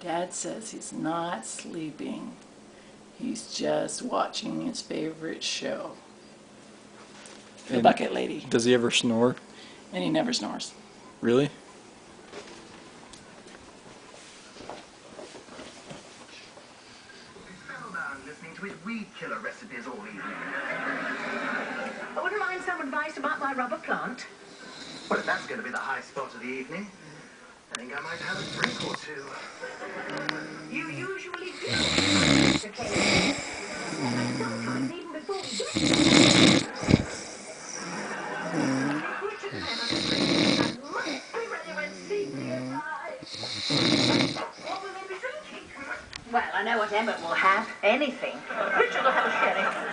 Dad says he's not sleeping. He's just watching his favorite show. The Bucket Lady. Does he ever snore? And he never snores. Really? Spellbound listening to his weed killer recipes all evening. I wouldn't mind some advice about my rubber plant. Well, if that's going to be the high spot of the evening, I think I might have a drink or two. You usually do. Okay. Sometimes even before we get Well, I know what Emmett will have. Anything. Richard will have a sherry.